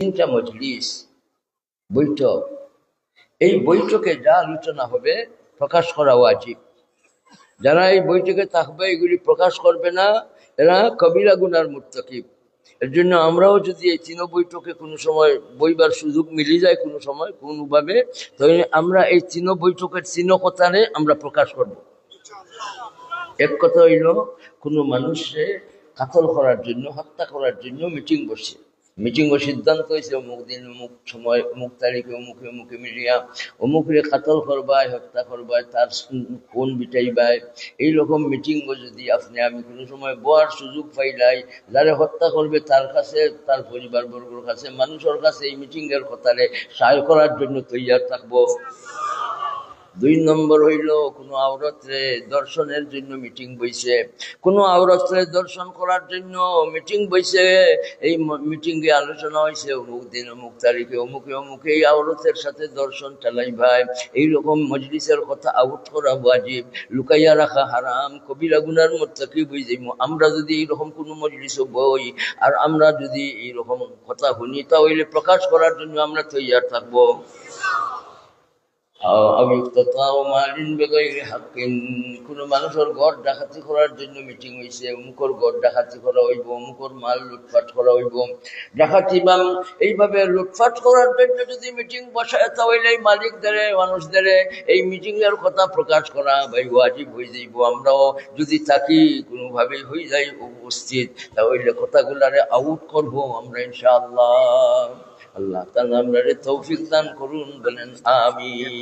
তিনটা মজলিস বৈঠক, এই বৈঠকে যা আলোচনা হবে প্রকাশ করা উচিত। যারা এই বৈঠকে থাকবে এগুলি প্রকাশ করবে না, এরা কবিরা গুনার মুর্তাকিব। এর জন্য আমরাও যদি এই তিন বৈঠকে কোনো সময় বইবার সুযোগ মিলে যায় কোনো সময় কোনোভাবে, তাহলে আমরা এই তিন বৈঠকের তিন কথারে আমরা প্রকাশ করব। এক কথা হইল, কোনো মানুষে কাতল করার জন্য, হত্যা করার জন্য মিটিং বসে, মিটিং ও সিদ্ধান্ত হয়েছে অমুক দিন অমুক সময় অমুক তারিখে অমুকে অমুকে মিলিয়া অমুকরে কাতল করবায়, হত্যা করবায়, তার কোন বিটাইবায়, এইরকম মিটিং যদি আপনি আমি কোনো সময় বয়ার সুযোগ পাইলাই, যারা হত্যা করবে তার কাছে, তার পরিবার বর্গের কাছে, মানুষের কাছে এই মিটিংয়ের কথারে সাহায্য করার জন্য তৈয়ার থাকবো। 2 নম্বর হইল, কোনো আওরাতরে দর্শনের জন্য মিটিং বইছে, কোনো আওরাতরে দর্শন করার জন্য মিটিং বইছে। এই মিটিংয়ে আলোচনা হয়েছে অমুক দিন অমুক তারিখে অমুকে অমুকে এই আওরাতের সাথে দর্শন চালাই ভাই, এইরকম মজলিসের কথা আউট করা ওয়াজিব, লুকাইয়া রাখা হারাম, কবিরা গুনার মুর্তাকিব হয়ে যাইব। আমরা যদি এইরকম কোনো মজলিসে বই আর আমরা যদি এইরকম কথা শুনি, তাহলে প্রকাশ করার জন্য আমরা তৈয়ার থাকবো। কোনো মানুষের ঘর ডাকাতি করার জন্য মিটিং হয়েছে, অমুকর ঘর ডাকাতি করা হইব, অমুকর মাল লুটপাট করা হইব, ডাকাতি বা এইভাবে লুটপাট করার জন্য যদি মিটিং বসায়, তাহলে মালিকদের মানুষদের এই মিটিং এর কথা প্রকাশ করা ভাই ওয়াজিব হয়ে যাইব। আমরাও যদি থাকি কোনোভাবে হয়ে যাই উপস্থিত, তাহলে কথাগুলারে আউট করবো আমরা ইনশাআল্লাহ। আল্লাহ তাআলা আমাদের তৌফিক দান করুন, বলেন আমিন।